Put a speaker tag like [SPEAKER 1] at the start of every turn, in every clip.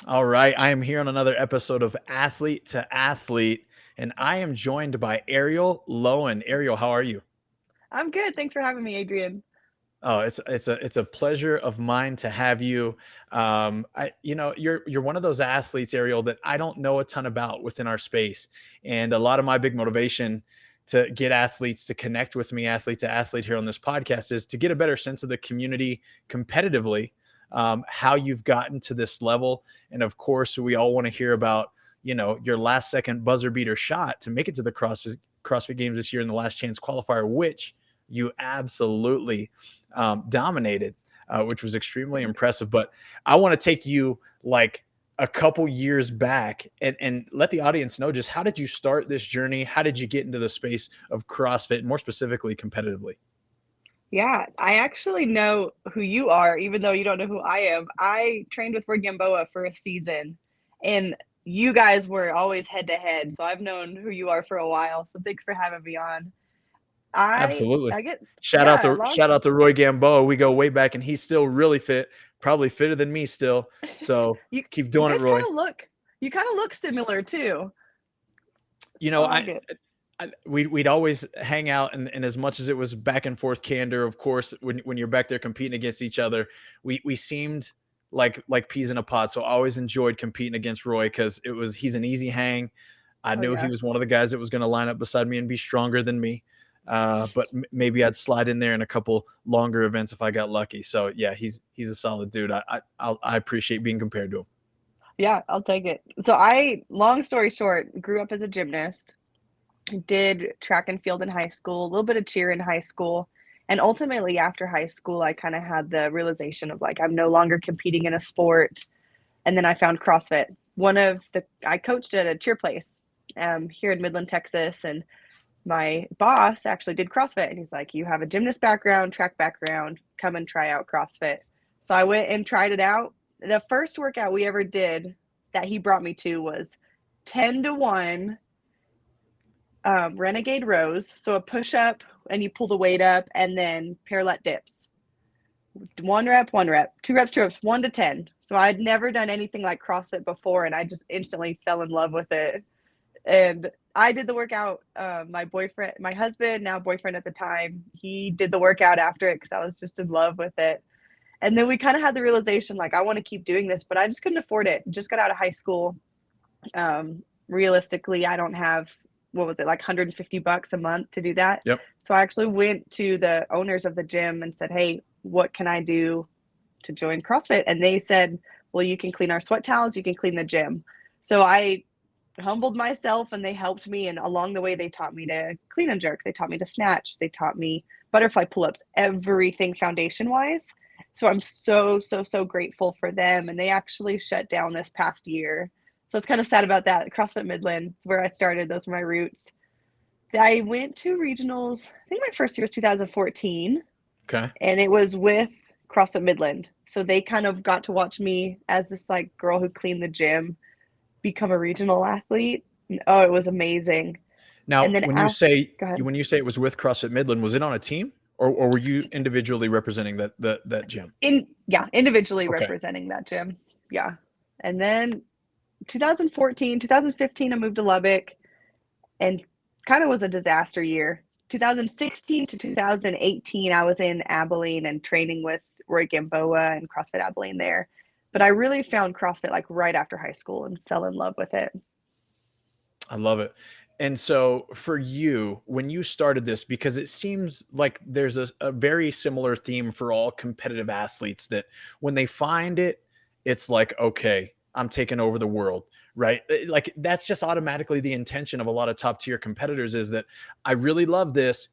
[SPEAKER 1] All right, I am here on another episode of Athlete to Athlete, and I am joined by Arielle Loewen. Arielle, how are you?
[SPEAKER 2] I'm good. Thanks for having me, Adrian.
[SPEAKER 1] Oh, it's a pleasure of mine to have you. You're one of those athletes, Ariel, that I don't know a ton about within our space, and a lot of my big motivation to get athletes to connect with me, athlete to athlete, here on this podcast, is to get a better sense of the community competitively, how you've gotten to this level, and of course, we all want to hear about your last second buzzer beater shot to make it to the CrossFit Games this year in the last chance qualifier, which you absolutely dominated, which was extremely impressive. But I want to take you like a couple years back and let the audience know, just how did you start this journey? How did you get into the space of CrossFit, more specifically competitively?
[SPEAKER 2] Yeah, I actually know who you are, even though you don't know who I am. I trained with Roy Gamboa for a season, and you guys were always head to head. So I've known who you are for a while. So thanks for having me on. I
[SPEAKER 1] Absolutely.
[SPEAKER 2] I get
[SPEAKER 1] Shout out
[SPEAKER 2] yeah,
[SPEAKER 1] to
[SPEAKER 2] long
[SPEAKER 1] shout out to Roy Gamboa. We go way back, and he's still really fit, probably fitter than me still. So
[SPEAKER 2] you
[SPEAKER 1] keep
[SPEAKER 2] you
[SPEAKER 1] doing it,
[SPEAKER 2] guys
[SPEAKER 1] Roy.
[SPEAKER 2] you kind of look similar too.
[SPEAKER 1] You
[SPEAKER 2] It's
[SPEAKER 1] know,
[SPEAKER 2] all
[SPEAKER 1] I
[SPEAKER 2] good.
[SPEAKER 1] we'd always hang out, and as much as it was back and forth candor, of course, when you're back there competing against each other, we seemed like peas in a pod. So I always enjoyed competing against Roy because he's an easy hang. I
[SPEAKER 2] Oh
[SPEAKER 1] knew he
[SPEAKER 2] yeah.
[SPEAKER 1] was one of the guys that was going to line up beside me and be stronger than me. But maybe I'd slide in there in a couple longer events if I got lucky. So yeah, he's a solid dude. I appreciate being compared to him.
[SPEAKER 2] Yeah, I'll take it. Long story short, grew up as a gymnast. Did track and field in high school, a little bit of cheer in high school. And ultimately, after high school, I kind of had the realization of like, I'm no longer competing in a sport. And then I found CrossFit. I coached at a cheer place here in Midland, Texas. And my boss actually did CrossFit. And he's like, you have a gymnast background, track background, come and try out CrossFit. So I went and tried it out. The first workout we ever did that he brought me to was 10-1 renegade rows. So a push up and you pull the weight up, and then parallel dips. One rep, two reps, 1 to 10. So I'd never done anything like CrossFit before, and I just instantly fell in love with it. And I did the workout. My husband, now boyfriend at the time, he did the workout after it because I was just in love with it. And then we kind of had the realization like, I want to keep doing this, but I just couldn't afford it. Just got out of high school. Realistically, I don't have, what was it, like $150 a month to do that.
[SPEAKER 1] Yep.
[SPEAKER 2] So I actually went to the owners of the gym and said, hey, what can I do to join CrossFit? And they said, well, you can clean our sweat towels, you can clean the gym. So I humbled myself and they helped me. And along the way, they taught me to clean and jerk, they taught me to snatch, they taught me butterfly pull ups, everything foundation wise. So I'm so grateful for them. And they actually shut down this past year. So it's kind of sad about that. CrossFit Midland is where I started. Those were my roots. I went to regionals. I think my first year was 2014,
[SPEAKER 1] Okay.
[SPEAKER 2] and it was with CrossFit Midland. So they kind of got to watch me as this like girl who cleaned the gym become a regional athlete. And, oh, it was amazing. And
[SPEAKER 1] Now,
[SPEAKER 2] then after, go ahead.
[SPEAKER 1] when you say it was with CrossFit Midland, was it on a team, or were you individually representing that gym?
[SPEAKER 2] Individually
[SPEAKER 1] Okay.
[SPEAKER 2] representing that gym. Yeah. And then 2014, 2015, I moved to Lubbock, and kind of was a disaster year. 2016 to 2018, I was in Abilene and training with Roy Gamboa and CrossFit Abilene there. But I really found CrossFit like right after high school and fell in love with it.
[SPEAKER 1] I love it. And so for you, when you started this, because it seems like there's a very similar theme for all competitive athletes, that when they find it, it's like, okay, I'm taking over the world, right? Like that's just automatically the intention of a lot of top tier competitors, is that I really love this.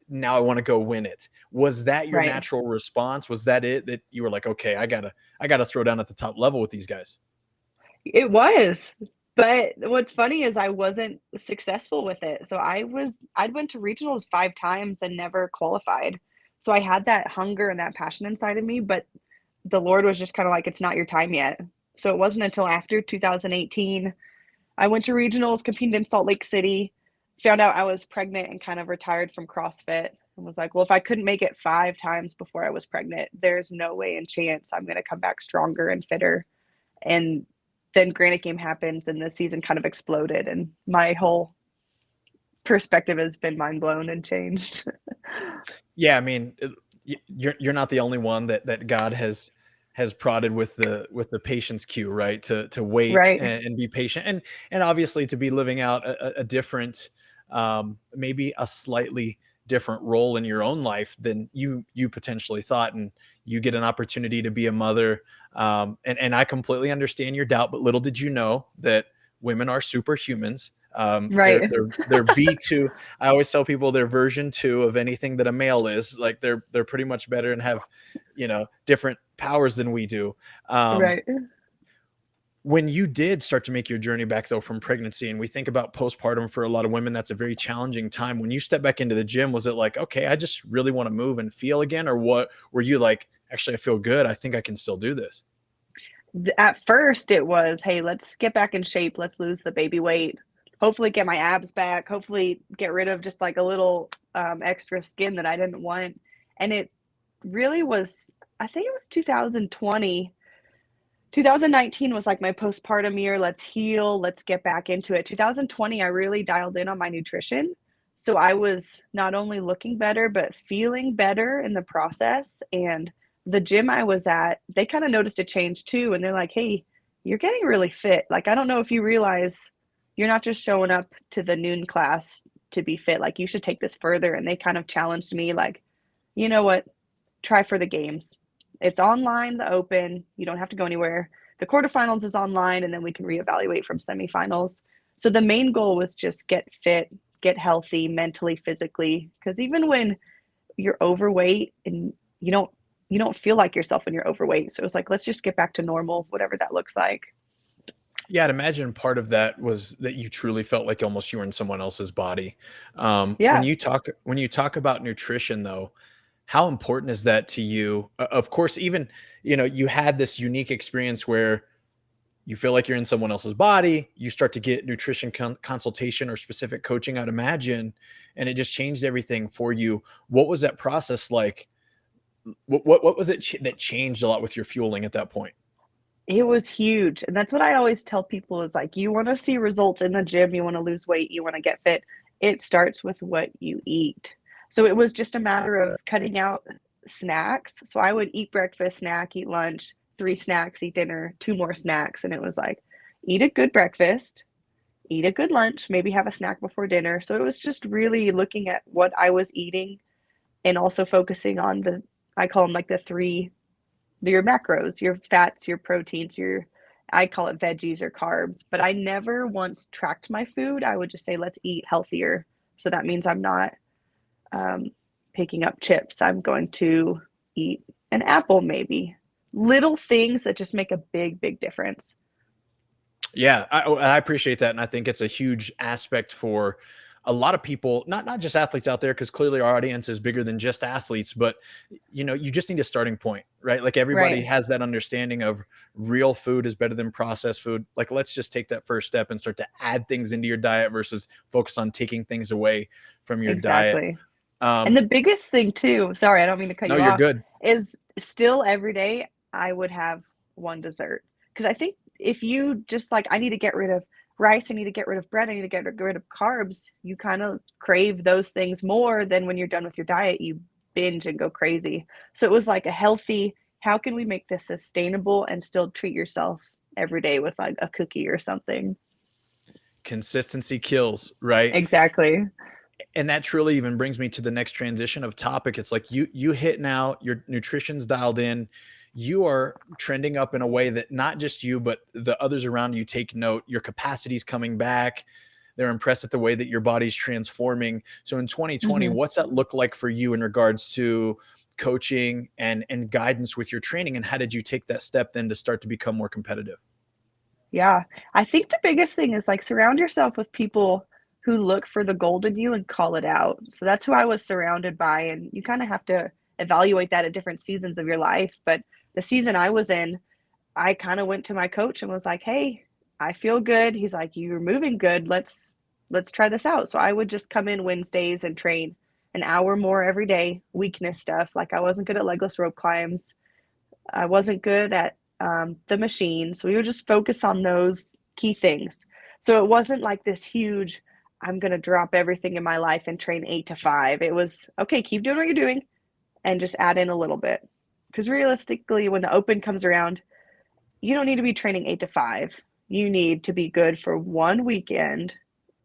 [SPEAKER 1] Now I want to go win it. Was that your
[SPEAKER 2] Right.
[SPEAKER 1] natural response? Was that it, that you were like, okay, I gotta throw down at the top level with these guys?
[SPEAKER 2] It was. But what's funny is I wasn't successful with it. I'd went to regionals 5 times and never qualified. So I had that hunger and that passion inside of me, but the Lord was just kind of like, it's not your time yet. So it wasn't until after 2018, I went to regionals, competed in Salt Lake City, found out I was pregnant and kind of retired from CrossFit and was like, well, if I couldn't make it 5 times before I was pregnant, there's no way and chance I'm going to come back stronger and fitter. And then Granite Game happens and the season kind of exploded, and my whole perspective has been mind blown and changed.
[SPEAKER 1] Yeah, I mean, you're not the only one that God has prodded with the patience cue, right? To wait
[SPEAKER 2] Right,
[SPEAKER 1] and be patient, and obviously to be living out a different, maybe a slightly different role in your own life than you potentially thought, and you get an opportunity to be a mother. And I completely understand your doubt, but little did you know that women are superhumans. They're
[SPEAKER 2] right,
[SPEAKER 1] they're they're V2. I always tell people they're version 2 of anything that a male is. Like they're pretty much better and have, different powers than we do. Um,
[SPEAKER 2] right.
[SPEAKER 1] when you did start to make your journey back though from pregnancy, and we think about postpartum for a lot of women, that's a very challenging time. When you step back into the gym, was it like, okay, I just really want to move and feel again, or what were you like? Actually, I feel good. I think I can still do this.
[SPEAKER 2] At first, it was, hey, let's get back in shape. Let's lose the baby weight. Hopefully, get my abs back. Hopefully, get rid of just like a little extra skin that I didn't want. And it really was, I think it was 2020. 2019 was like my postpartum year. Let's heal. Let's get back into it. 2020, I really dialed in on my nutrition. So I was not only looking better, but feeling better in the process. And the gym I was at, they kind of noticed a change too. And they're like, hey, you're getting really fit. Like, I don't know if you realize you're not just showing up to the noon class to be fit. Like, you should take this further. And they kind of challenged me, like, you know what? Try for the games. It's online, the open. You don't have to go anywhere. The quarterfinals is online, and then we can reevaluate from semifinals. So the main goal was just get fit, get healthy mentally, physically. Because even when you're overweight and you don't feel like yourself when you're overweight. So it was like, let's just get back to normal, whatever that looks like.
[SPEAKER 1] Yeah, I'd imagine part of that was that you truly felt like almost you were in someone else's body. When
[SPEAKER 2] Yeah.
[SPEAKER 1] you talk about nutrition, though, how important is that to you? Of course, even you had this unique experience where you feel like you're in someone else's body. You start to get nutrition consultation or specific coaching, I'd imagine, and it just changed everything for you. What was that process like? What was it that changed a lot with your fueling at that point?
[SPEAKER 2] It was huge, and that's what I always tell people is, like, you wanna see results in the gym, you wanna lose weight, you wanna get fit, it starts with what you eat. So it was just a matter of cutting out snacks, so I would eat breakfast, snack, eat lunch, 3 snacks, eat dinner, 2 more snacks, and it was like, eat a good breakfast, eat a good lunch, maybe have a snack before dinner, so it was just really looking at what I was eating and also focusing on the I call them, like, the 3 your macros, your fats, your proteins, your I call it veggies or carbs, but I never once tracked my food. I would just say, let's eat healthier. So that means I'm not um, picking up chips. I'm going to eat an apple, maybe. Little things that just make a big, big difference.
[SPEAKER 1] Yeah, I appreciate that, and I think it's a huge aspect for a lot of people, not just athletes out there, because clearly our audience is bigger than just athletes. But you just need a starting point, right? Like everybody
[SPEAKER 2] Right.
[SPEAKER 1] has that understanding of real food is better than processed food. Like let's just take that first step and start to add things into your diet versus focus on taking things away from your diet.
[SPEAKER 2] Exactly. And
[SPEAKER 1] Um,
[SPEAKER 2] the biggest thing too, sorry, I don't mean to cut
[SPEAKER 1] no,
[SPEAKER 2] you
[SPEAKER 1] you're
[SPEAKER 2] off,
[SPEAKER 1] good.
[SPEAKER 2] is still every day I would have one dessert. Because I think if you just like, I need to get rid of rice, I need to get rid of bread, I need to get rid of carbs, you kind of crave those things more than when you're done with your diet, you binge and go crazy. So it was like a healthy, how can we make this sustainable and still treat yourself every day with like a cookie or something?
[SPEAKER 1] Consistency kills, right?
[SPEAKER 2] Exactly.
[SPEAKER 1] And that truly even brings me to the next transition of topic. It's like you hit now, your nutrition's dialed in, you are trending up in a way that not just you but the others around you take note. Your capacity's coming back, they're impressed at the way that your body's transforming. So in 2020,
[SPEAKER 2] Mhm.
[SPEAKER 1] what's that look like for you in regards to coaching and guidance with your training, and how did you take that step then to start to become more competitive?
[SPEAKER 2] Yeah. I think the biggest thing is, like, surround yourself with people who look for the gold in you and call it out. So that's who I was surrounded by, and you kinda have to evaluate that at different seasons of your life, but the season I was in, I kinda went to my coach and was like, "Hey, I feel good." He's like, "You're moving good. Let's try this out." So I would just come in Wednesdays and train an hour more every day, weakness stuff. Like, I wasn't good at legless rope climbs. I wasn't good at the machines. We would just focus on those key things. So it wasn't like this huge, I'm going to drop everything in my life and train 8 to 5. It was, okay, keep doing what you're doing and just add in a little bit. Because realistically, when the open comes around, you don't need to be training 8 to 5. You need to be good for one weekend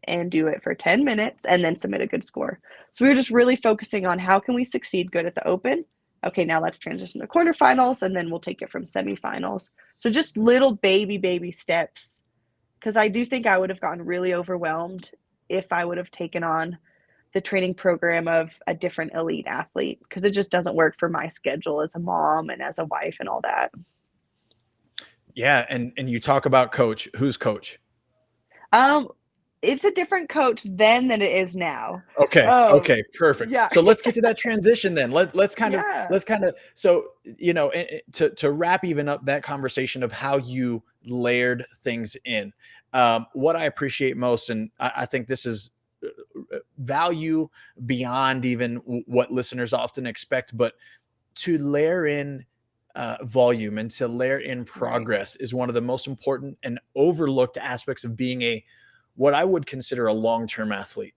[SPEAKER 2] and do it for 10 minutes and then submit a good score. So we were just really focusing on how can we succeed good at the open. Okay, now let's transition to quarterfinals and then we'll take it from semifinals. So just little baby steps, because I do think I would have gotten really overwhelmed if I would have taken on the training program of a different elite athlete, because it just doesn't work for my schedule as a mom and as a wife and all that.
[SPEAKER 1] Yeah, and you talk about coach. Who's coach?
[SPEAKER 2] Um, it's a different coach then than it is now.
[SPEAKER 1] Okay, perfect.
[SPEAKER 2] Yeah.
[SPEAKER 1] So let's get to that transition then. Let's kind of
[SPEAKER 2] Yeah.
[SPEAKER 1] so to wrap even up that conversation of how you layered things in. What I appreciate most, and I think this is value beyond even what listeners often expect, but to layer in volume and to layer in
[SPEAKER 2] Right.
[SPEAKER 1] progress is one of the most important and overlooked aspects of being a what I would consider a long-term athlete.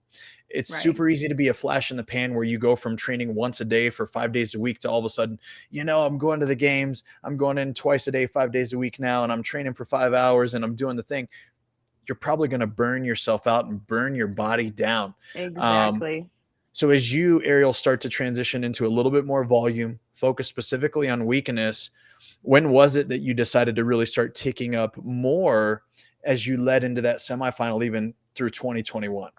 [SPEAKER 1] It's
[SPEAKER 2] Right.
[SPEAKER 1] super easy to be a flash in the pan where you go from training once a day for 5 days a week to all of a sudden, I'm going to the games. I'm going in twice a day, 5 days a week now, and I'm training for 5 hours and I'm doing the thing. You're probably going to burn yourself out and burn your body down. Um,
[SPEAKER 2] Exactly.
[SPEAKER 1] so as you, Arielle, start to transition into a little bit more volume, focus specifically on weakness, when was it that you decided to really start ticking up more as you led into that semifinal, even through 2021?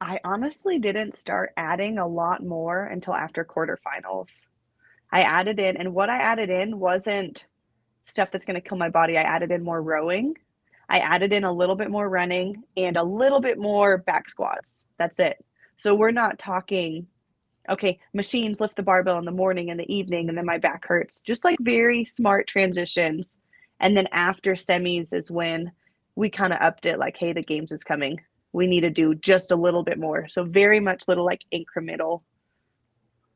[SPEAKER 2] I honestly didn't start adding a lot more until after quarterfinals. I added in, and what I added in wasn't stuff that's going to kill my body. I added in more rowing. I added in a little bit more running and a little bit more back squats. That's it. So we're not talking, okay, machines lift the barbell in the morning and the evening, and then my back hurts. Just like very smart transitions. And then after semis is when we kind of upped it like, hey, the games is coming. We need to do just a little bit more. So very much little like incremental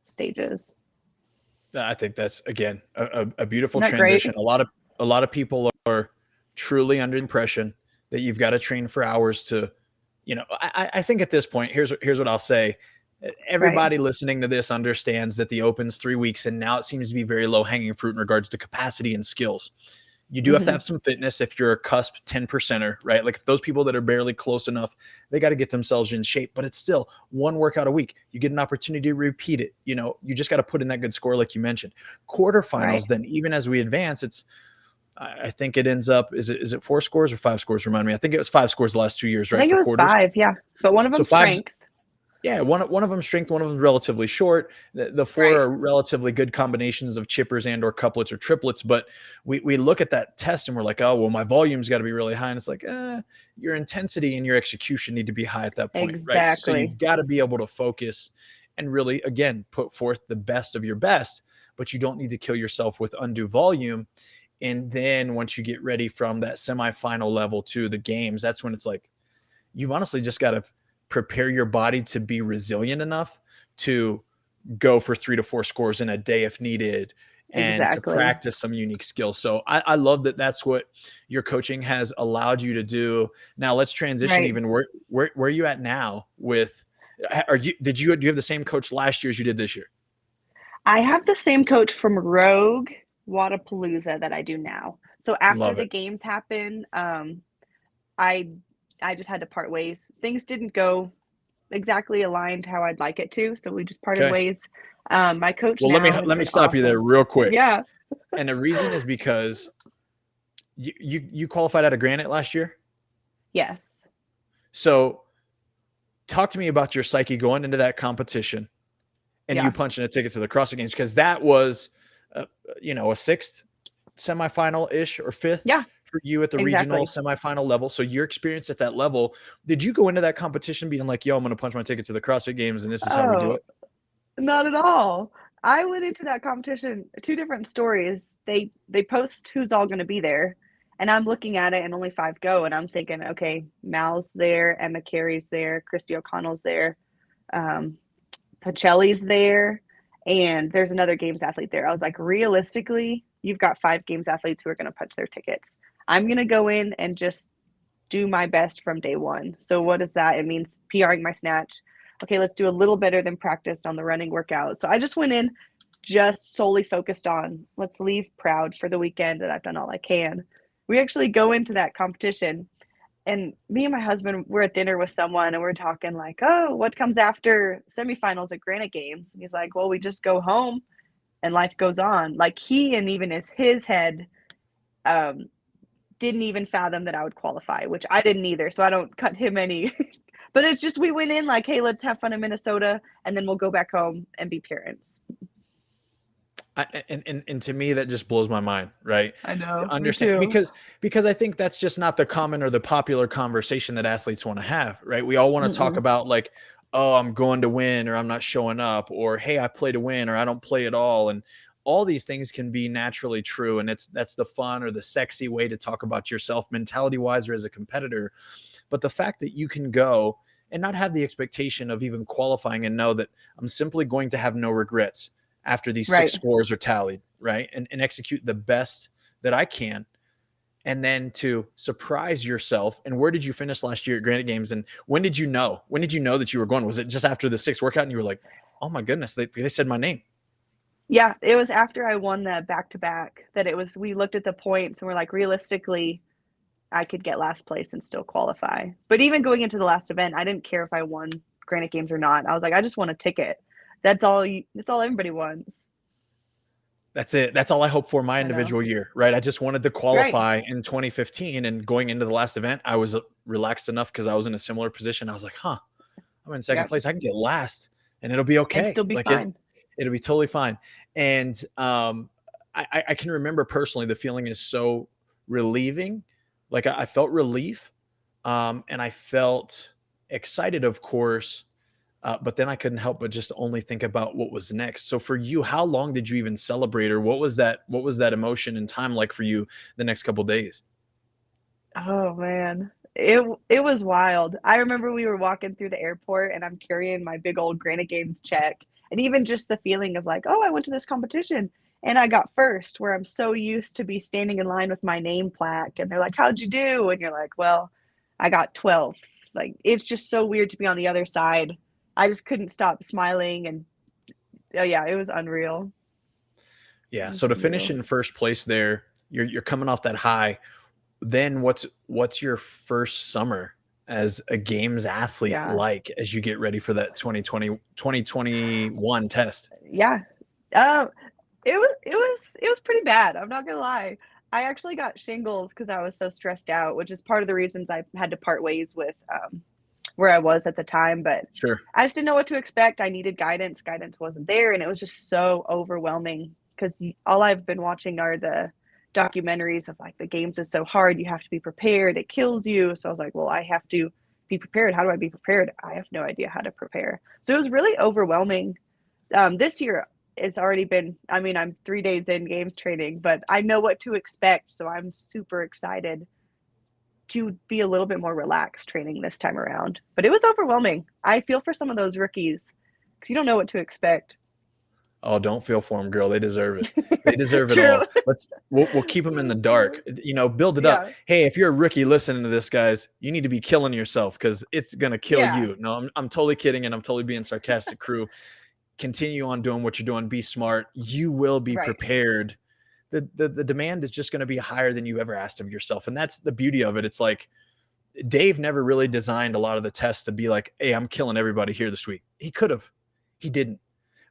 [SPEAKER 2] stages.
[SPEAKER 1] I think that's again a beautiful
[SPEAKER 2] Isn't that great?
[SPEAKER 1] transition. A lot of people are truly under the impression that you've got to train for hours to, I think at this point, here's what I'll say.
[SPEAKER 2] Right.
[SPEAKER 1] Everybody listening to this understands that the Open's 3 weeks, and now it seems to be very low hanging fruit in regards to capacity and skills. You do have to
[SPEAKER 2] Mm-hmm.
[SPEAKER 1] have some fitness if you're a cusp 10 percenter, right? Like if those people that are barely close enough, they got to get themselves in shape, but it's still one workout a week. You get an opportunity to repeat it. You just got to put in that good score, like you mentioned.
[SPEAKER 2] Right.
[SPEAKER 1] Quarterfinals, then even as we advance, I think it ends up, is it 4 scores or 5 scores? Remind me. I think it was 5 scores the last 2 years,
[SPEAKER 2] I
[SPEAKER 1] right?
[SPEAKER 2] think it
[SPEAKER 1] For
[SPEAKER 2] was
[SPEAKER 1] quarters.
[SPEAKER 2] 5. Yeah. But one of
[SPEAKER 1] So
[SPEAKER 2] them
[SPEAKER 1] five.
[SPEAKER 2] strength.
[SPEAKER 1] Yeah, one of them strength, one of them relatively short. The four
[SPEAKER 2] Right.
[SPEAKER 1] are relatively good combinations of chippers and or couplets or triplets. But we look at that test and we're like, oh well, my volume's got to be really high, and it's like, your intensity and your execution need to be high at that point, right? So
[SPEAKER 2] Exactly.
[SPEAKER 1] you've got to be able to focus and really, again, put forth the best of your best. But you don't need to kill yourself with undue volume. And then once you get ready from that semifinal level to the games, that's when it's like you've honestly just got to prepare your body to be resilient enough to go for 3 to 4 scores in a day if needed and to
[SPEAKER 2] Exactly.
[SPEAKER 1] practice some unique skills. So I love that that's what your coaching has allowed you to do. Now let's transition
[SPEAKER 2] Right.
[SPEAKER 1] even where are you at now with do you have the same coach last year as you did this year?
[SPEAKER 2] I have the same coach from Rogue Wadapalooza that I do now. So after
[SPEAKER 1] Love
[SPEAKER 2] the
[SPEAKER 1] it.
[SPEAKER 2] games happen, I I just had to part ways. Things didn't go exactly aligned how I'd like it to, so we just parted
[SPEAKER 1] Okay.
[SPEAKER 2] ways. My coach
[SPEAKER 1] Well, let me
[SPEAKER 2] now has
[SPEAKER 1] let me
[SPEAKER 2] been
[SPEAKER 1] stop you there
[SPEAKER 2] awesome.
[SPEAKER 1] real quick.
[SPEAKER 2] Yeah.
[SPEAKER 1] And the reason is because you qualified out of Granite last year.
[SPEAKER 2] Yes.
[SPEAKER 1] So talk to me about your psyche going into that competition and you
[SPEAKER 2] Yeah.
[SPEAKER 1] punching a ticket to the CrossFit Games, because that was, a sixth semifinal ish or fifth
[SPEAKER 2] Yeah,
[SPEAKER 1] for you at the regional
[SPEAKER 2] exactly.
[SPEAKER 1] semifinal level. So your experience at that level, did you go into that competition being like, yo, I'm going to punch my ticket to the CrossFit Games and this is how we do
[SPEAKER 2] Oh,
[SPEAKER 1] it?
[SPEAKER 2] not at all. I went into that competition 2 different stories. They post who's all gonna be there, and I'm looking at it and only 5 go, and I'm thinking, "Okay, Mal's there, Emma Carey's there, Christy O'Connell's there, um, Pacelli's there, and there's another games athlete there." I was like, "Realistically, you've got 5 games athletes who are going to punch their tickets. I'm going to go in and just do my best from day one. So what is that? It means PRing my snatch. Okay, let's do a little better than practiced on the running workout. So I just went in just solely focused on let's leave proud for the weekend that I've done all I can. We actually go into that competition and me and my husband were at dinner with someone and we're talking like, oh, what comes after semifinals at Granite Games? And he's like, well, we just go home and life goes on. Like he and even his head um, didn't even fathom that I would qualify, which I didn't either. So I don't cut him any. But it's just we went in like, hey, let's have fun in Minnesota, and then we'll go back home and be parents.
[SPEAKER 1] And to me that just blows my mind, right?
[SPEAKER 2] I
[SPEAKER 1] To
[SPEAKER 2] know, me
[SPEAKER 1] understand
[SPEAKER 2] too.
[SPEAKER 1] because I think that's just not the common or the popular conversation that athletes want to have, right? We all want to talk
[SPEAKER 2] Mm-mm.
[SPEAKER 1] about like, oh, I'm going to win or I'm not showing up, or hey, I play to win or I don't play at all. And all these things can be naturally true. And that's the fun or the sexy way to talk about yourself mentality wise or as a competitor. But the fact that you can go and not have the expectation of even qualifying and know that I'm simply going to have no regrets after these six
[SPEAKER 2] Right.
[SPEAKER 1] scores are tallied, right? And execute the best that I can. And then to surprise yourself. And where did you finish last year at Granite Games? And when did you know? When did you know that you were going? Was it just after the sixth workout and you were like, oh my goodness, they said my name?
[SPEAKER 2] Yeah, it was after I won the back to back that it was. We looked at the points and we're like, realistically, I could get last place and still qualify. But even going into the last event, I didn't care if I won Granite Games or not. I was like, I just want a ticket. That's all. That's all everybody wants.
[SPEAKER 1] That's it. That's all I hope for my
[SPEAKER 2] I know.
[SPEAKER 1] individual year, right? I just wanted to
[SPEAKER 2] Right.
[SPEAKER 1] qualify in 2015, and going into the last event, I was relaxed enough because I was in a similar position. I was like, huh, I'm in second
[SPEAKER 2] Yep.
[SPEAKER 1] place. I can get last and it'll be
[SPEAKER 2] And
[SPEAKER 1] okay.
[SPEAKER 2] still be
[SPEAKER 1] Like
[SPEAKER 2] fine.
[SPEAKER 1] it'll be totally fine. And I can remember personally the feeling is so relieving. Like I felt relief, and I felt excited, of course. But then I couldn't help but just only think about what was next. So for you, how long did you even celebrate, or what was that? What was that emotion and time like for you the next couple days?
[SPEAKER 2] Oh man. It was wild. I remember we were walking through the airport and I'm carrying my big old Granite Games check. And even just the feeling of like, oh, I went to this competition and I got first, where I'm so used to be standing in line with my name plaque and they're like, how'd you do? And you're like, well, I got 12th. Like it's just so weird to be on the other side. I just couldn't stop smiling and oh yeah, it was unreal. It
[SPEAKER 1] Yeah.
[SPEAKER 2] was
[SPEAKER 1] So to finish
[SPEAKER 2] unreal.
[SPEAKER 1] in first place there, you're coming off that high. Then what's your first summer as a games athlete
[SPEAKER 2] Yeah.
[SPEAKER 1] like as you get ready for that 2021 test?
[SPEAKER 2] Yeah. Um, it was pretty bad. I'm not gonna lie. I actually got shingles because I was so stressed out, which is part of the reasons I had to part ways with where I was at the time. But
[SPEAKER 1] Sure.
[SPEAKER 2] I just didn't know what to expect. I needed guidance. Guidance wasn't there, and it was just so overwhelming because all I've been watching are the documentaries of like the games is so hard. You have to be prepared. It kills you. So I was like, well, I have to be prepared. How do I be prepared? I have no idea how to prepare. So it was really overwhelming. This year it's already been, I mean, I'm 3 days in games training, but I know what to expect. So I'm super excited to be a little bit more relaxed training this time around. But it was overwhelming. I feel for some of those rookies because you don't know what to expect.
[SPEAKER 1] Oh, don't feel for them, girl. They deserve it. They deserve it
[SPEAKER 2] True.
[SPEAKER 1] all. We'll keep them in the dark. You know, build it up.
[SPEAKER 2] Yeah.
[SPEAKER 1] Hey, if you're a rookie listening to this, guys, you need to be killing yourself because it's gonna kill
[SPEAKER 2] Yeah.
[SPEAKER 1] you. No, I'm totally kidding and I'm totally being sarcastic. Crew, continue on doing what you're doing. Be smart. You will be
[SPEAKER 2] Right.
[SPEAKER 1] prepared. The demand is just going to be higher than you ever asked of yourself, and that's the beauty of it. It's like Dave never really designed a lot of the tests to be like, "Hey, I'm killing everybody here this week." He could have, he didn't.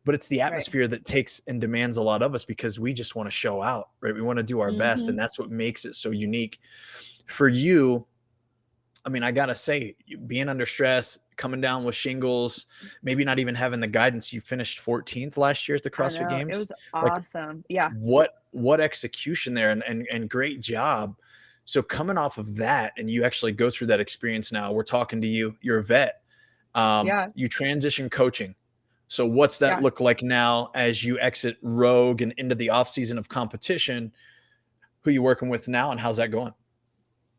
[SPEAKER 1] But it's the
[SPEAKER 2] Right.
[SPEAKER 1] atmosphere that takes and demands a lot of us because we just want to show out, right? We want to do our best, and
[SPEAKER 2] Hmm.
[SPEAKER 1] that's what makes it so unique. For you, I mean, I gotta say, being under stress, coming down with shingles, maybe not even having the guidance. You finished 14th last year at the
[SPEAKER 2] I
[SPEAKER 1] CrossFit
[SPEAKER 2] know. It
[SPEAKER 1] Games.
[SPEAKER 2] was
[SPEAKER 1] Like,
[SPEAKER 2] awesome. Yeah.
[SPEAKER 1] what execution there, and great job. So coming off of that, and you actually go through that experience now. We're talking to you. You're a vet.
[SPEAKER 2] Yeah.
[SPEAKER 1] You transition coaching. So what's that
[SPEAKER 2] Yeah.
[SPEAKER 1] look like now as you exit Rogue and into the off season of competition? Who you working with now, and how's that going?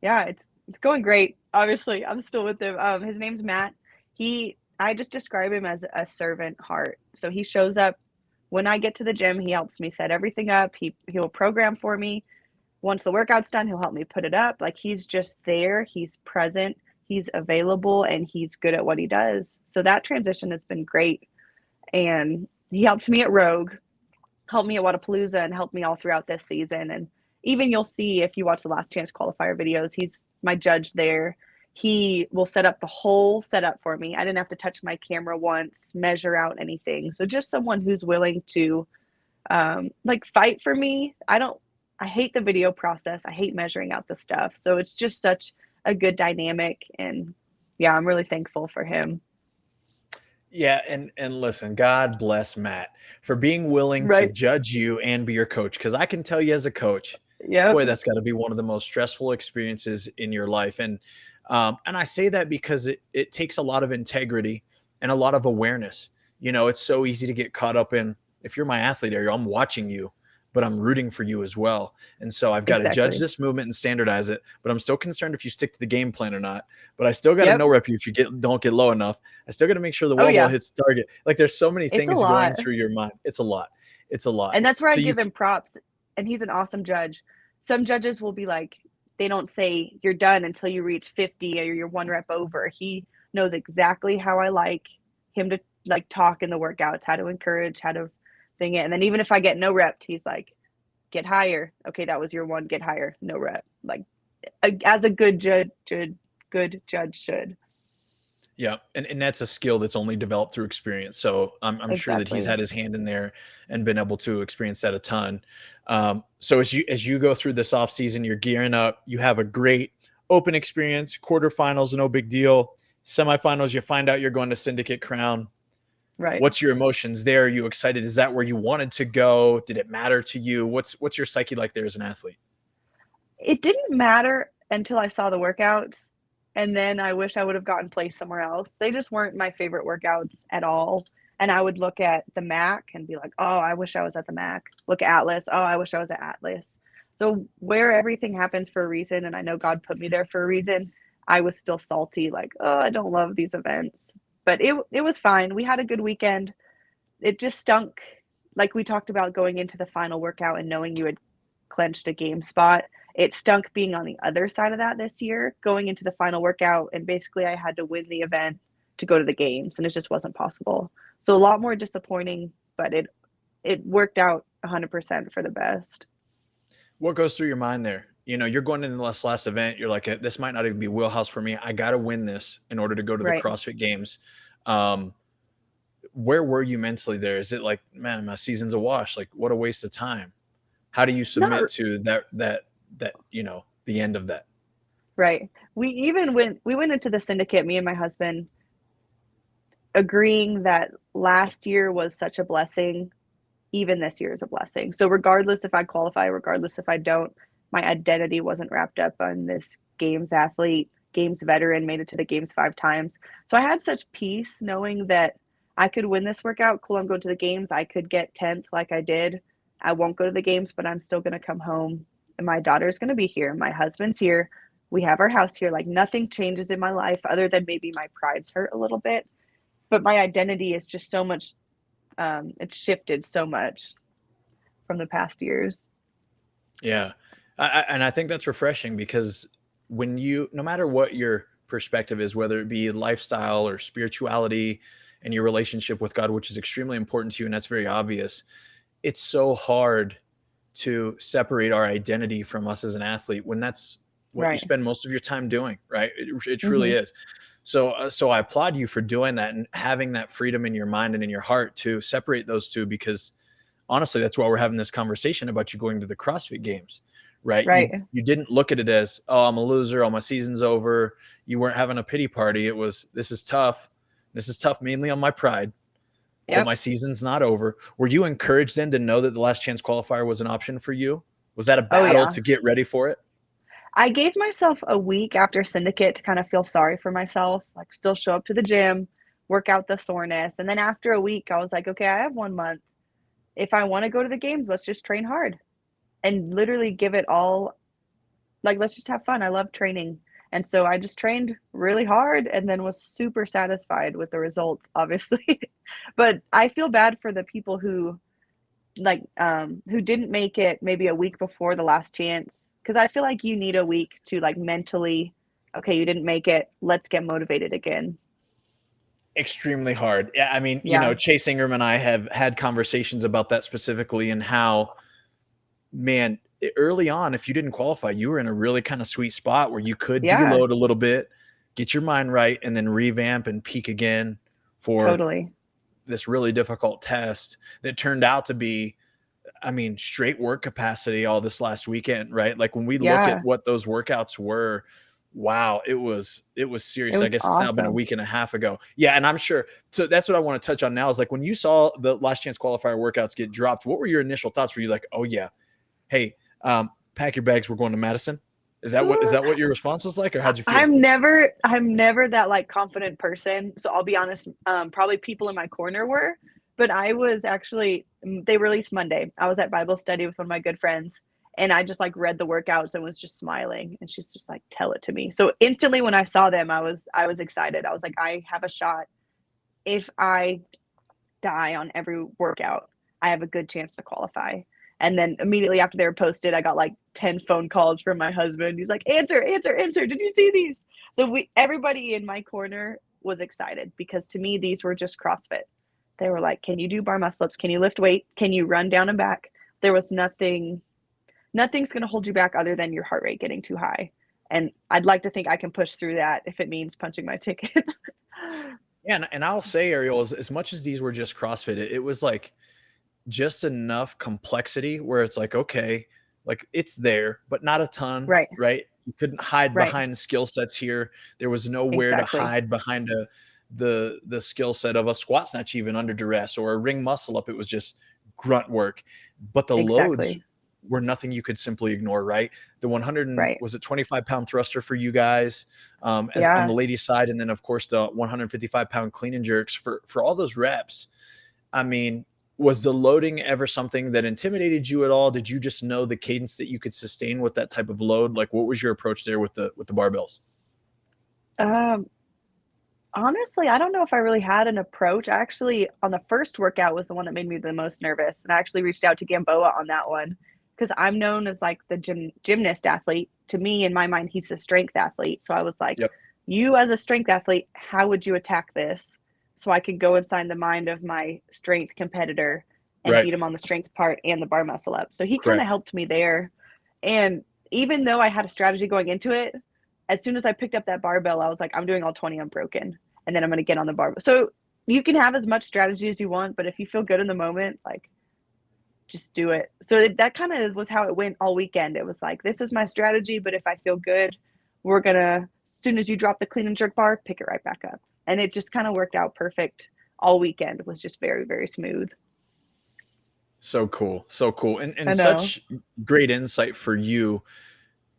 [SPEAKER 2] Yeah. It's going great. Obviously, I'm still with him. His name's Matt. I just describe him as a servant heart. So he shows up when I get to the gym, he helps me set everything up. He'll program for me. Once the workout's done, he'll help me put it up. Like, he's just there, he's present, he's available, and he's good at what he does. So that transition has been great. And he helped me at Rogue, helped me at Wadapalooza, and helped me all throughout this season. And even you'll see if you watch the Last Chance qualifier videos, he's my judge there. He will set up the whole setup for me. I didn't have to touch my camera once, measure out anything. So just someone who's willing to like fight for me. I hate the video process. I hate measuring out the stuff. So it's just such a good dynamic. And yeah, I'm really thankful for him.
[SPEAKER 1] Yeah, and listen, God bless Matt for being willing to
[SPEAKER 2] Right.
[SPEAKER 1] judge you and be your coach. Because I can tell you as a coach,
[SPEAKER 2] Yep.
[SPEAKER 1] boy, that's got to be one of the most stressful experiences in your life. And I say that because it takes a lot of integrity and a lot of awareness. It's so easy to get caught up in, if you're my athlete, Ariel, I'm watching you, but I'm rooting for you as well. And so I've got to judge
[SPEAKER 2] Exactly.
[SPEAKER 1] this movement and standardize it, but I'm still concerned if you stick to the game plan or not. But I still got to
[SPEAKER 2] Yep.
[SPEAKER 1] no rep you if you don't get low enough. I still got to make sure the
[SPEAKER 2] Oh
[SPEAKER 1] wall ball
[SPEAKER 2] yeah.
[SPEAKER 1] hits the target. Like, there's so many
[SPEAKER 2] It's a
[SPEAKER 1] things going
[SPEAKER 2] lot.
[SPEAKER 1] through your mind. It's a lot. It's a lot.
[SPEAKER 2] And that's where I
[SPEAKER 1] So you
[SPEAKER 2] give him props. And he's an awesome judge. Some judges will be like, they don't say you're done until you reach 50 or you're one rep over. He knows exactly how I like him to like talk in the workouts, how to encourage, how to thing it. And then even if I get no rep, he's like, get higher. Okay, that was your one. Get higher. No rep. Like, as a good judge should.
[SPEAKER 1] Yeah, and that's a skill that's only developed through experience. So I'm sure that he's
[SPEAKER 2] Exactly.
[SPEAKER 1] had his hand in there and been able to experience that a ton. So as you go through this off season, you're gearing up. You have a great open experience, quarterfinals, no big deal. Semifinals, you find out you're going to Syndicate Crown.
[SPEAKER 2] Right.
[SPEAKER 1] What's your emotions there? Are you excited? Is that where you wanted to go? Did it matter to you? What's your psyche like there as an athlete?
[SPEAKER 2] It didn't matter until I saw the workouts, and then I wish I would have gotten placed somewhere else. They just weren't my favorite workouts at all. And I would look at the MAC and be like, oh, I wish I was at the MAC. Look at Atlas. Oh, I wish I was at Atlas. So where everything happens for a reason, and I know God put me there for a reason, I was still salty, like, oh, I don't love these events. But it was fine. We had a good weekend. It just stunk, like we talked about going into the final workout and knowing you had clinched a game spot. It stunk being on the other side of that this year, going into the final workout, and basically I had to win the event to go to the games, and it just wasn't possible. So a lot more disappointing, but it worked out 100% for the best.
[SPEAKER 1] What goes through your mind there? You're going into this last event. You're like, this might not even be wheelhouse for me. I got to win this in order to go to the
[SPEAKER 2] Right.
[SPEAKER 1] CrossFit Games. Um, where were you mentally there? Is it like, man, my season's a wash? Like, what a waste of time. How do you submit
[SPEAKER 2] Not
[SPEAKER 1] to that the end of that?
[SPEAKER 2] right. We went into the syndicate, me and my husband, agreeing that last year was such a blessing, even this year is a blessing. So regardless if I qualify, regardless if I don't, my identity wasn't wrapped up on this games athlete, games veteran, made it to the games 5 times. So I had such peace knowing that I could win this workout. Cool, I'm going to the games. I could get 10th like I did. I won't go to the games, but I'm still going to come home. And my daughter's going to be here. My husband's here. We have our house here. Like, nothing changes in my life other than maybe my pride's hurt a little bit. But my identity is just so much, it's shifted so much from the past years.
[SPEAKER 1] Yeah. And I think that's refreshing because no matter what your perspective is, whether it be lifestyle or spirituality and your relationship with God, which is extremely important to you, and that's very obvious, it's so hard to separate our identity from us as an athlete when that's what you
[SPEAKER 2] Right.
[SPEAKER 1] spend most of your time doing, right? It truly
[SPEAKER 2] Mhm.
[SPEAKER 1] is. So I applaud you for doing that and having that freedom in your mind and in your heart to separate those two because honestly, that's why we're having this conversation about you going to the CrossFit Games, right? You
[SPEAKER 2] Right.
[SPEAKER 1] you didn't look at it as, oh, I'm a loser, oh, my season's over. You weren't having a pity party. It was, this is tough. This is tough mainly on my pride, but
[SPEAKER 2] Yep.
[SPEAKER 1] my season's not over. Were you encouraged then to know that the last chance qualifier was an option for you? Was that a
[SPEAKER 2] Oh,
[SPEAKER 1] battle
[SPEAKER 2] yeah.
[SPEAKER 1] to get ready for it?
[SPEAKER 2] I gave myself a week after syndicate to kind of feel sorry for myself, like, still show up to the gym, work out the soreness, and then after a week, I was like, "Okay, I have 1 month. If I wanna go to the games, let's just train hard and literally give it all, like, let's just have fun." I love training, and so I just trained really hard and then was super satisfied with the results, obviously. But I feel bad for the people who who didn't make it maybe a week before the last chance, because I feel like you need a week to like mentally, okay, you didn't make it, let's get motivated again.
[SPEAKER 1] Extremely hard. Yeah, I mean,
[SPEAKER 2] Yeah.
[SPEAKER 1] Chase Ingram and I have had conversations about that specifically, and how, man, early on, if you didn't qualify, you were in a really kind of sweet spot where you could
[SPEAKER 2] Yeah,
[SPEAKER 1] deload a little bit, get your mind right, and then revamp and peak again for
[SPEAKER 2] totally.
[SPEAKER 1] this really difficult test that turned out to be, I mean, straight work capacity all this last weekend, right? Like when we look at
[SPEAKER 2] Yeah,
[SPEAKER 1] what those workouts were, wow, it was
[SPEAKER 2] it
[SPEAKER 1] serious. I
[SPEAKER 2] was
[SPEAKER 1] guess it's now been a
[SPEAKER 2] awesome.
[SPEAKER 1] week and a half ago. Yeah, and I'm sure. So that's what I want to touch on now is like when you saw the last chance qualifier workouts get dropped, what were your initial thoughts? Were you like, oh yeah, hey, pack your bags, we're going to Madison? Is that what your response was like, or how'd you feel?
[SPEAKER 2] I'm never that like confident person. So I'll be honest, probably people in my corner were, but I was actually, they released Monday. I was at Bible study with one of my good friends, and I just like read the workouts and was just smiling, and she's just like, tell it to me. So instantly when I saw them, I was excited. I was like, I have a shot. If I die on every workout, I have a good chance to qualify. And then immediately after they were posted, I got like 10 phone calls from my husband. He's like, answer, answer, answer. Did you see these? So everybody in my corner was excited, because to me, these were just CrossFit. They were like, can you do bar muscle ups? Can you lift weight? Can you run down and back? There was nothing's going to hold you back other than your heart rate getting too high. And I'd like to think I can push through that if it means punching my ticket.
[SPEAKER 1] Yeah, and I'll say, Ariel, as much as these were just CrossFit, it was like just enough complexity where it's like, okay, like it's there, but not a ton,
[SPEAKER 2] Right,
[SPEAKER 1] right? You couldn't hide
[SPEAKER 2] right.
[SPEAKER 1] behind skill sets here. There was nowhere to
[SPEAKER 2] Exactly.
[SPEAKER 1] hide behind the skill set of a squat snatch even under duress, or a ring muscle up. It was just grunt work. But the loads
[SPEAKER 2] Exactly.
[SPEAKER 1] were nothing you could simply ignore, right? The 100
[SPEAKER 2] Right.
[SPEAKER 1] was it 25-pound thruster for you guys, as on the
[SPEAKER 2] Yeah.
[SPEAKER 1] ladies side, and then of course the 155-pound clean and jerks for all those reps. I mean, was the loading ever something that intimidated you at all? Did you just know the cadence that you could sustain with that type of load? Like, what was your approach there with the barbells?
[SPEAKER 2] Um, Honestly, I don't know if I really had an approach. I actually, on the first workout, was the one that made me the most nervous, and I actually reached out to Gamboa on that one, because I'm known as like the gymnast athlete. To me, in my mind, he's a strength athlete. So I was like,
[SPEAKER 1] Yep.
[SPEAKER 2] you as a strength athlete, how would you attack this? So I could go inside the mind of my strength competitor and
[SPEAKER 1] Right.
[SPEAKER 2] beat him on the strength part and the bar muscle up. So he kind of
[SPEAKER 1] Correct.
[SPEAKER 2] helped me there. And even though I had a strategy going into it, as soon as I picked up that barbell, I was like, I'm doing all 20 unbroken, and then I'm going to get on the barbell. So you can have as much strategy as you want, but if you feel good in the moment, like just do it. So that kind of was how it went all weekend. It was like, this is my strategy, but if I feel good, we're going to, as soon as you drop the clean and jerk bar, pick it right back up. And it just kind of worked out perfect all weekend. It was just very, very smooth.
[SPEAKER 1] So cool. So cool.
[SPEAKER 2] I
[SPEAKER 1] And
[SPEAKER 2] know.
[SPEAKER 1] such great insight for you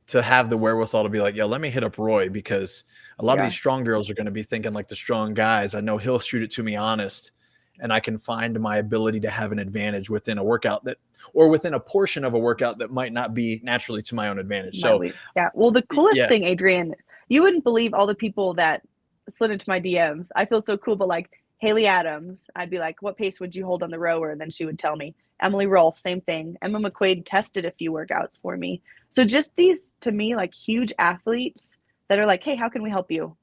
[SPEAKER 1] to have the wherewithal to be like, yeah, let me hit up Roy, because a lot of these
[SPEAKER 2] Yeah,
[SPEAKER 1] strong girls are going to be thinking like the strong guys. I know he'll shoot it to me honest, and I can find my ability to have an advantage within a workout that, or within a portion of a workout that might not be naturally to my own advantage.
[SPEAKER 2] my
[SPEAKER 1] So
[SPEAKER 2] week. Yeah. Well, the coolest
[SPEAKER 1] yeah,
[SPEAKER 2] thing, Adrian, you wouldn't believe all the people that slid into my DMs. I feel so cool, but like Haley Adams, I'd be like, what pace would you hold on the rower? And then she would tell me. Emily Rolfe, same thing. Emma McQuaid tested a few workouts for me. So just these, to me, like huge athletes that are like, hey, how can we help you?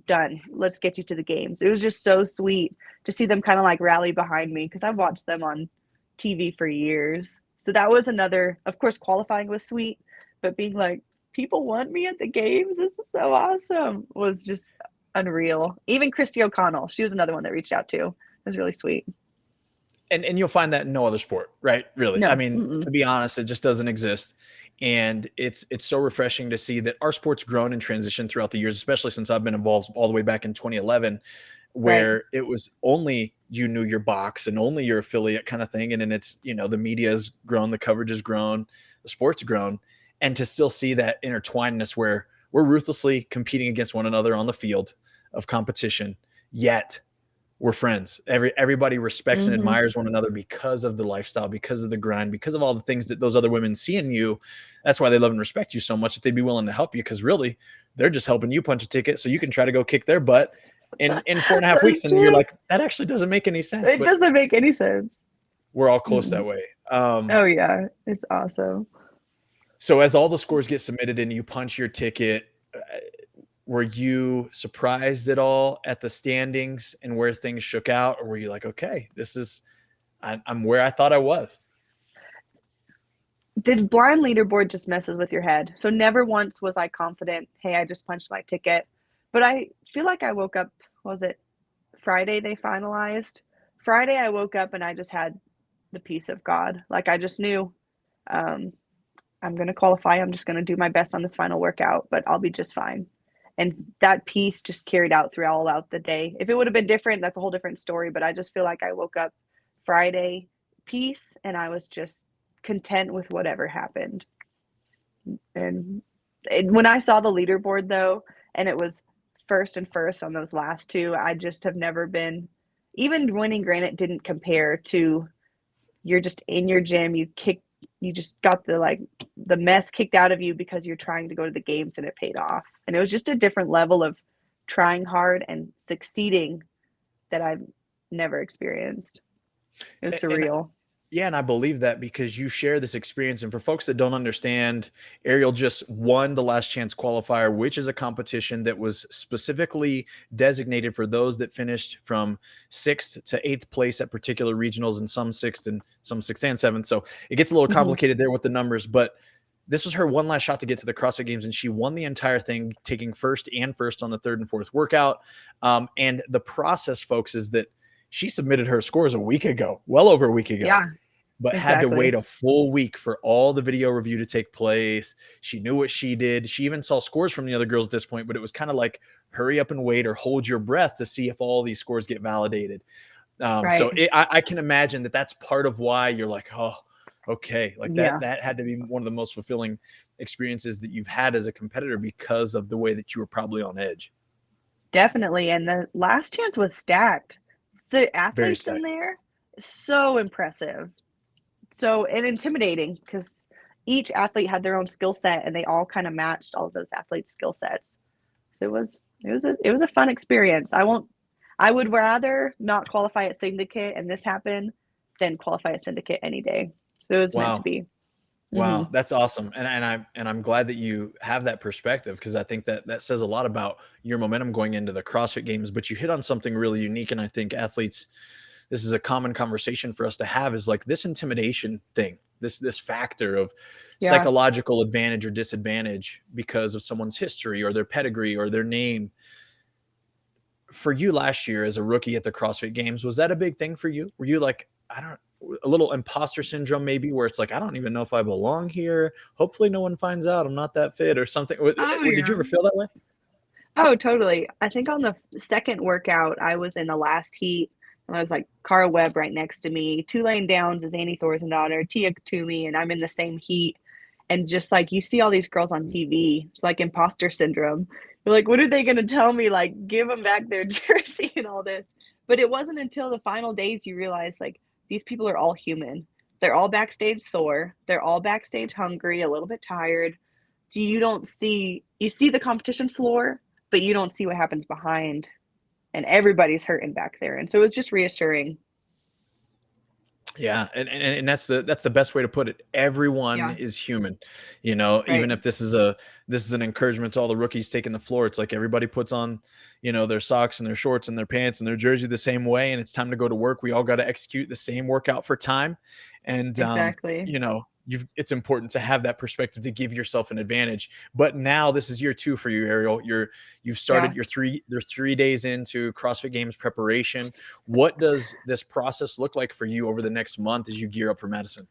[SPEAKER 2] Done. Let's get you to the games. It was just so sweet to see them kind of like rally behind me, because I've watched them on TV for years. So that was another, of course, qualifying was sweet, but being like, people want me at the games. This is so awesome. Was just unreal. Even Christy O'Connell, she was another one that reached out to. It was really sweet.
[SPEAKER 1] and you'll find that in no other sport, right? Really. I
[SPEAKER 2] No.
[SPEAKER 1] mean,
[SPEAKER 2] Mm-mm.
[SPEAKER 1] to be honest, it just doesn't exist. And it's so refreshing to see that our sport's grown and transitioned throughout the years, especially since I've been involved all the way back in 2011,
[SPEAKER 2] Right.
[SPEAKER 1] where it was only you knew your box and only your affiliate kind of thing. And then it's, the media has grown, the coverage has grown, the sport's grown. And to still see that intertwinedness where we're ruthlessly competing against one another on the field of competition, yet we're friends. Everybody respects and
[SPEAKER 2] Mm-hmm.
[SPEAKER 1] admires one another because of the lifestyle, because of the grind, because of all the things that those other women see in you. That's why they love and respect you so much, that they'd be willing to help you, because really they're just helping you punch a ticket so you can try to go kick their butt in 4.5 weeks.
[SPEAKER 2] That's
[SPEAKER 1] And you're
[SPEAKER 2] true.
[SPEAKER 1] like, that actually doesn't make any sense.
[SPEAKER 2] It
[SPEAKER 1] But
[SPEAKER 2] doesn't make any sense.
[SPEAKER 1] we're all close that
[SPEAKER 2] Mm-mm.
[SPEAKER 1] way. Um,
[SPEAKER 2] Oh yeah, it's awesome.
[SPEAKER 1] so as all the scores get submitted and you punch your ticket, were you surprised at all at the standings and where things shook out, or were you like, okay, this is I'm where I thought I was?
[SPEAKER 2] The blind leaderboard just messes with your head. So never once was I confident, hey, I just punched my ticket. But I feel like I woke up, was it Friday they finalized? Friday I woke up and I just had the peace of God. Like I just knew um, I'm going to qualify. I'm just going to do my best on this final workout, but I'll be just fine. And that peace just carried out throughout the day. If it would have been different, that's a whole different story. But I just feel like I woke up Friday peace and I was just content with whatever happened. And when I saw the leaderboard though, and it was first and first on those last two, I just have never been, even winning granite didn't compare to you're just in your gym, you just got the mess kicked out of you because you're trying to go to the games and it paid off. And it was just a different level of trying hard and succeeding that I've never experienced. It was
[SPEAKER 1] And
[SPEAKER 2] surreal.
[SPEAKER 1] yeah, and I believe that because you share this experience. And for folks that don't understand, Arielle just won the Last Chance qualifier, which is a competition that was specifically designated for those that finished from 6th to 8th place at particular regionals, and some 6th and 7th. So it gets a little
[SPEAKER 2] Mm-hmm.
[SPEAKER 1] complicated there with the numbers, but this was her one last shot to get to the CrossFit Games, and she won the entire thing, taking first on the third and fourth workout. And the process, folks, is that she submitted her scores a week ago, well over a week ago,
[SPEAKER 2] Yeah,
[SPEAKER 1] but had to wait
[SPEAKER 2] exactly.
[SPEAKER 1] a full week for all the video review to take place. She knew what she did. She even saw scores from the other girls at this point, but it was kind of like hurry up and wait or hold your breath to see if all these scores get validated.
[SPEAKER 2] Right.
[SPEAKER 1] I can imagine that that's part of why you're like, oh, okay, like
[SPEAKER 2] Yeah,
[SPEAKER 1] that had to be one of the most fulfilling experiences that you've had as a competitor because of the way that you were probably on edge.
[SPEAKER 2] definitely. And the last chance was stacked. The
[SPEAKER 1] Very
[SPEAKER 2] athletes in
[SPEAKER 1] stacked.
[SPEAKER 2] there, so impressive. So and intimidating because each athlete had their own skill set and they all kind of matched all of those athletes' skill sets. So it was a fun experience. I would rather not qualify at syndicate and this happened than qualify at syndicate any day. So it was meant to
[SPEAKER 1] Wow.
[SPEAKER 2] be. Hmm.
[SPEAKER 1] Wow, that's awesome, and I'm glad that you have that perspective because I think that that says a lot about your momentum going into the CrossFit Games. But you hit on something really unique, and I think athletes, this is a common conversation for us to have, is like this intimidation thing, this factor of
[SPEAKER 2] Yeah.
[SPEAKER 1] psychological advantage or disadvantage because of someone's history or their pedigree or their name. For you last year as a rookie at the CrossFit Games, was that a big thing for you? Were you like, I don't, a little imposter syndrome maybe, where it's like, I don't even know if I belong here. Hopefully, no one finds out I'm not that fit or something.
[SPEAKER 2] Oh
[SPEAKER 1] Did you
[SPEAKER 2] yeah.
[SPEAKER 1] ever feel that way?
[SPEAKER 2] Oh, totally. I think on the second workout, I was in the last heat, and I was like Cara Webb right next to me. 2 lane downs is Annie Thorsendottir, Tia Toomey, and I'm in the same heat. And just like you see all these girls on TV, it's like imposter syndrome. You're like, what are they going to tell me? Like, give them back their jersey and all this. But it wasn't until the final days you realize like these people are all human. They're all backstage sore. They're all backstage hungry, a little bit tired. So you see the competition floor, but you don't see what happens behind, and everybody's hurting back there. And so it was just reassuring.
[SPEAKER 1] Yeah, and that's the best way to put it. Everyone
[SPEAKER 2] Yeah.
[SPEAKER 1] is human, you know.
[SPEAKER 2] Right.
[SPEAKER 1] Even if this is an encouragement to all the rookies taking the floor. It's like everybody puts on, their socks and their shorts and their pants and their jersey the same way, and it's time to go to work. We all got to execute the same workout for time, and
[SPEAKER 2] Exactly.
[SPEAKER 1] it's important to have that perspective to give yourself an advantage. But now this is year 2 for you, Arielle. You've
[SPEAKER 2] Yeah.
[SPEAKER 1] started you're 3 days into CrossFit Games preparation. What does this process look like for you over the next month as you gear up for Madison?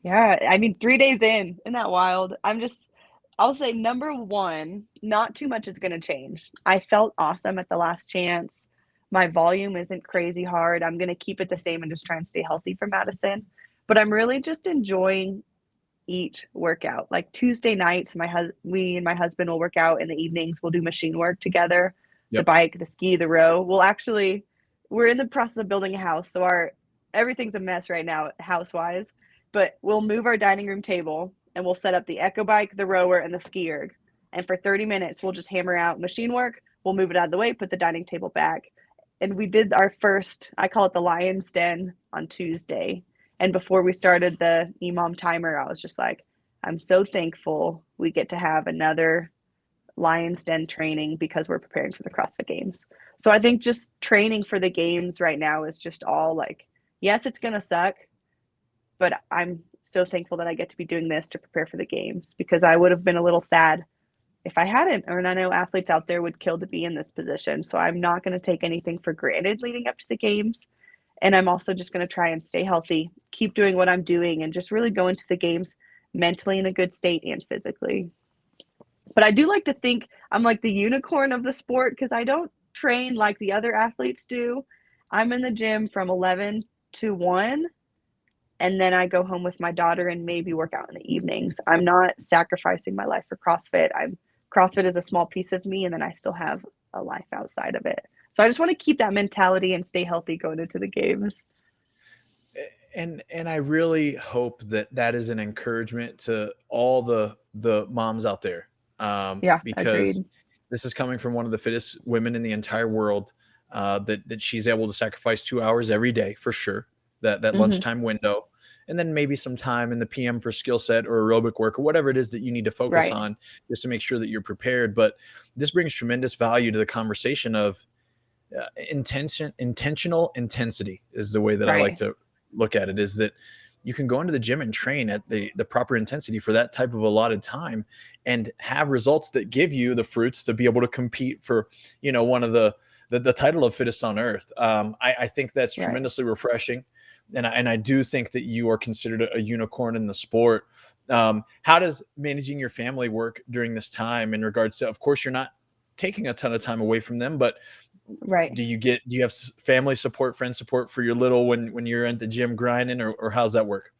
[SPEAKER 2] Yeah. I mean, 3 days in, isn't that wild? I'll say number one, not too much is going to change. I felt awesome at the last chance. My volume isn't crazy hard. I'm going to keep it the same and just try and stay healthy for Madison. But I'm really just enjoying each workout. Like Tuesday nights, we and my husband will work out in the evenings. We'll do machine work together, the
[SPEAKER 1] Yep.
[SPEAKER 2] bike, the ski, the row. We're in the process of building a house, so our everything's a mess right now, house wise. But we'll move our dining room table and we'll set up the echo bike, the rower, and the ski erg. And for 30 minutes, we'll just hammer out machine work. We'll move it out of the way, put the dining table back. And we did our first, I call it the lion's den on Tuesday. And before we started the EMOM timer, I was just like, I'm so thankful we get to have another Lion's Den training because we're preparing for the CrossFit Games. So I think just training for the games right now is just all like, yes, it's going to suck, but I'm so thankful that I get to be doing this to prepare for the games, because I would have been a little sad if I hadn't. And I know athletes out there would kill to be in this position. So I'm not going to take anything for granted leading up to the games. And I'm also just going to try and stay healthy, keep doing what I'm doing, and just really go into the games mentally in a good state and physically. But I do like to think I'm like the unicorn of the sport, because I don't train like the other athletes do. I'm in the gym from 11 to 1, and then I go home with my daughter and maybe work out in the evenings. I'm not sacrificing my life for CrossFit. CrossFit is a small piece of me, and then I still have a life outside of it. So I just want to keep that mentality and stay healthy going into the games.
[SPEAKER 1] And I really hope that that is an encouragement to all the moms out there,
[SPEAKER 2] Yeah,
[SPEAKER 1] because
[SPEAKER 2] agreed.
[SPEAKER 1] this is coming from one of the fittest women in the entire world, that she's able to sacrifice 2 hours every day for sure, that
[SPEAKER 2] Mm-hmm.
[SPEAKER 1] lunchtime window, and then maybe some time in the PM for skill set or aerobic work or whatever it is that you need to focus
[SPEAKER 2] Right,
[SPEAKER 1] on, just to make sure that you're prepared. But this brings tremendous value to the conversation of intentional intensity is the way that I like
[SPEAKER 2] right,
[SPEAKER 1] to look at it. Is that you can go into the gym and train at the proper intensity for that type of allotted time and have results that give you the fruits to be able to compete for, one of the title of fittest on earth. I think that's
[SPEAKER 2] right.
[SPEAKER 1] tremendously refreshing. And I do think that you are considered a unicorn in the sport. How does managing your family work during this time, in regards to, of course, you're not taking a ton of time away from them, but
[SPEAKER 2] Right.
[SPEAKER 1] do you have family support, friend support for your little when you're at the gym grinding, or how's that work?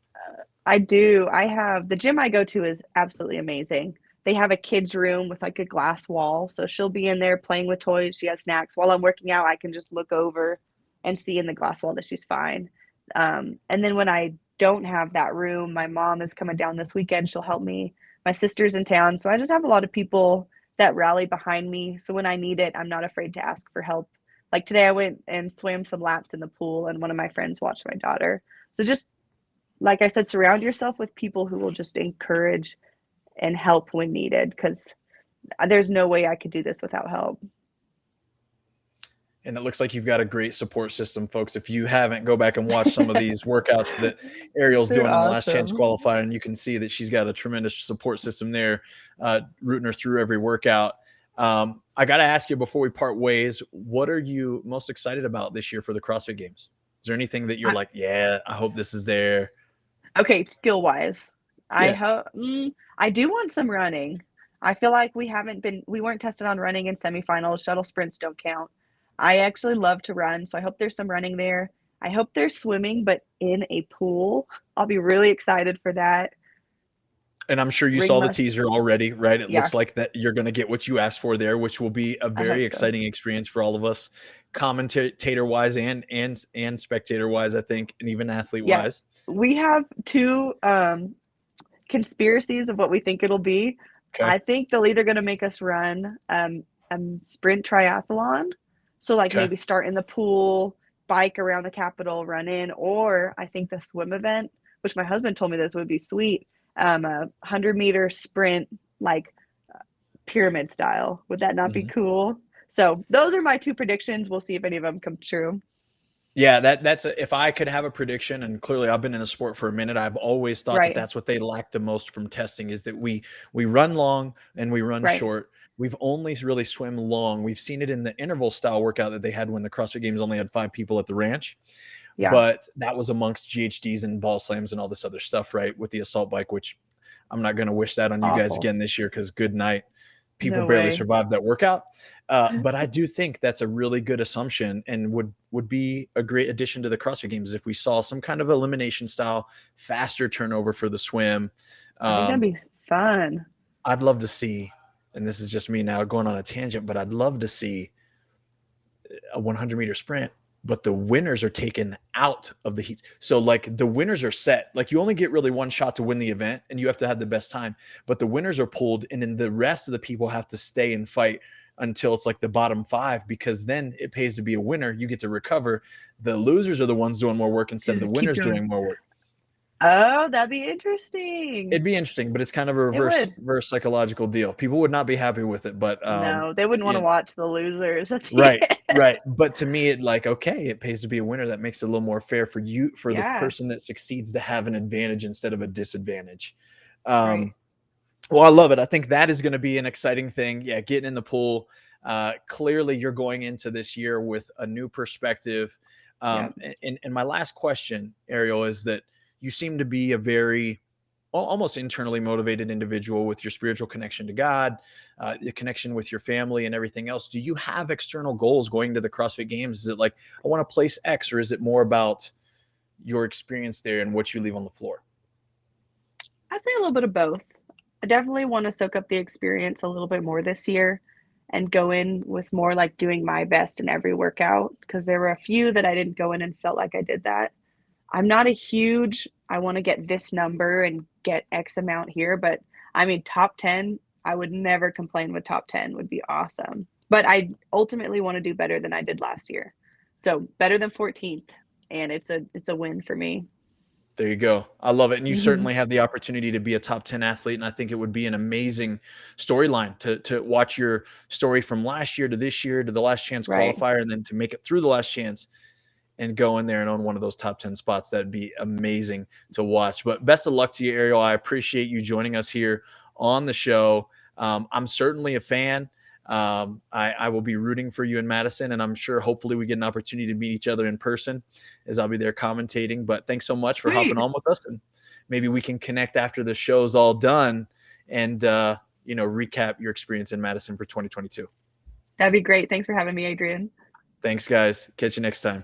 [SPEAKER 2] I do. I have the gym I go to is absolutely amazing. They have a kids room with like a glass wall. So she'll be in there playing with toys. She has snacks. While I'm working out, I can just look over and see in the glass wall that she's fine. And then when I don't have that room, my mom is coming down this weekend. She'll help me. My sister's in town. So I just have a lot of people that rally behind me. So when I need it, I'm not afraid to ask for help. Like today, I went and swam some laps in the pool, and one of my friends watched my daughter. So just like I said, surround yourself with people who will just encourage and help when needed, because there's no way I could do this without help.
[SPEAKER 1] And it looks like you've got a great support system, folks. If you haven't, go back and watch some of these workouts that Arielle's
[SPEAKER 2] They're
[SPEAKER 1] doing in the last chance
[SPEAKER 2] awesome.
[SPEAKER 1] qualifier, and you can see that she's got a tremendous support system there, rooting her through every workout. I got to ask you before we part ways, what are you most excited about this year for the CrossFit Games? Is there anything that you're
[SPEAKER 2] I,
[SPEAKER 1] like, yeah, I hope this is there?
[SPEAKER 2] okay, skill wise, I
[SPEAKER 1] Yeah.
[SPEAKER 2] hope I do want some running. I feel like we weren't tested on running in semifinals. Shuttle sprints don't count. I actually love to run, so I hope there's some running there. I hope there's swimming, but in a pool. I'll be really excited for that.
[SPEAKER 1] And I'm sure you
[SPEAKER 2] Ring
[SPEAKER 1] saw the
[SPEAKER 2] must,
[SPEAKER 1] teaser already, right? It
[SPEAKER 2] yeah,
[SPEAKER 1] looks like that you're going to get what you asked for there, which will be a
[SPEAKER 2] I
[SPEAKER 1] very
[SPEAKER 2] hope so.
[SPEAKER 1] exciting experience for all of us, commentator wise and spectator wise, I think, and even athlete
[SPEAKER 2] Yeah,
[SPEAKER 1] wise.
[SPEAKER 2] we have two conspiracies of what we think it'll be.
[SPEAKER 1] Okay.
[SPEAKER 2] I think they're either going to make us run sprint triathlon. So, like,
[SPEAKER 1] Okay.
[SPEAKER 2] maybe start in the pool, bike around the Capitol, run in, or I think the swim event, which my husband told me this would be sweet, a 100-meter sprint, like pyramid style. Would that not be
[SPEAKER 1] Mhm.
[SPEAKER 2] cool? So, those are my two predictions. We'll see if any of them come true.
[SPEAKER 1] Yeah, if I could have a prediction, and clearly I've been in a sport for a minute, I've always thought that
[SPEAKER 2] Right,
[SPEAKER 1] that's what they lack the most from testing, is that we run long and we run
[SPEAKER 2] right.
[SPEAKER 1] short. We've only really swim long. We've seen it in the interval style workout that they had when the CrossFit Games only had 5 people at the ranch,
[SPEAKER 2] Yeah,
[SPEAKER 1] but that was amongst GHDs and ball slams and all this other stuff, right? With the assault bike, which I'm not going to wish that on you guys
[SPEAKER 2] awful.
[SPEAKER 1] again this year, because good night. People
[SPEAKER 2] No
[SPEAKER 1] barely
[SPEAKER 2] way.
[SPEAKER 1] survived that workout. But I do think that's a really good assumption, and would be a great addition to the CrossFit Games if we saw some kind of elimination style, faster turnover for the swim.
[SPEAKER 2] I think that'd
[SPEAKER 1] Um,
[SPEAKER 2] be fun.
[SPEAKER 1] I'd love to see, and this is just me now going on a tangent, but I'd love to see a 100-meter sprint, but the winners are taken out of the heats. So like the winners are set. Like you only get really one shot to win the event, and you have to have the best time. But the winners are pulled, and then the rest of the people have to stay and fight until it's like the bottom five, because then it pays to be a winner. You get to recover. The losers are the ones doing more work instead of the
[SPEAKER 2] Just keep
[SPEAKER 1] winners
[SPEAKER 2] going.
[SPEAKER 1] doing more work.
[SPEAKER 2] Oh, that'd be interesting.
[SPEAKER 1] It'd be interesting, but it's kind of a
[SPEAKER 2] It would.
[SPEAKER 1] reverse psychological deal. People would not be happy with it, but
[SPEAKER 2] No, they wouldn't wanna
[SPEAKER 1] yeah,
[SPEAKER 2] watch the losers at the
[SPEAKER 1] right,
[SPEAKER 2] end.
[SPEAKER 1] right. But to me, it like, okay, it pays to be a winner. That makes it a little more fair for you, for the
[SPEAKER 2] Yeah,
[SPEAKER 1] person that succeeds to have an advantage instead of a disadvantage.
[SPEAKER 2] right.
[SPEAKER 1] Um, well, I love it. I think that is going to be an exciting thing. Yeah, getting in the pool. Clearly, you're going into this year with a new perspective.
[SPEAKER 2] Yep.
[SPEAKER 1] And my last question, Ariel, is that you seem to be a very almost internally motivated individual with your spiritual connection to God, the connection with your family, and everything else. Do you have external goals going to the CrossFit Games? Is it like, I want to place X, or is it more about your experience there and what you leave on the floor?
[SPEAKER 2] I'd say a little bit of both. I definitely wanna soak up the experience a little bit more this year and go in with more, like, doing my best in every workout because there were a few that I didn't go in and felt like I did that. I'm not a huge, "I wanna get this number and get X amount here," but, I mean, top 10, I would never complain with top 10, would be awesome. But I ultimately wanna do better than I did last year. So, better than 14th, and it's a win for me.
[SPEAKER 1] There you go. I love it, and you
[SPEAKER 2] Mhm.
[SPEAKER 1] certainly have the opportunity to be a top 10 athlete, and I think it would be an amazing storyline to watch your story from last year to this year to the last chance
[SPEAKER 2] Right.
[SPEAKER 1] qualifier, and then to make it through the last chance and go in there and own one of those top 10 spots. That'd be amazing to watch. But best of luck to you, Ariel. I appreciate you joining us here on the show. I'm certainly a fan. I will be rooting for you in Madison, and I'm sure hopefully we get an opportunity to meet each other in person as I'll be there commentating. But thanks so much for hopping
[SPEAKER 2] Sweet.
[SPEAKER 1] on with us, and maybe we can connect after the show's all done and recap your experience in Madison for 2022.
[SPEAKER 2] That'd be great. Thanks for having me, Adrian.
[SPEAKER 1] Thanks, guys. Catch you next time.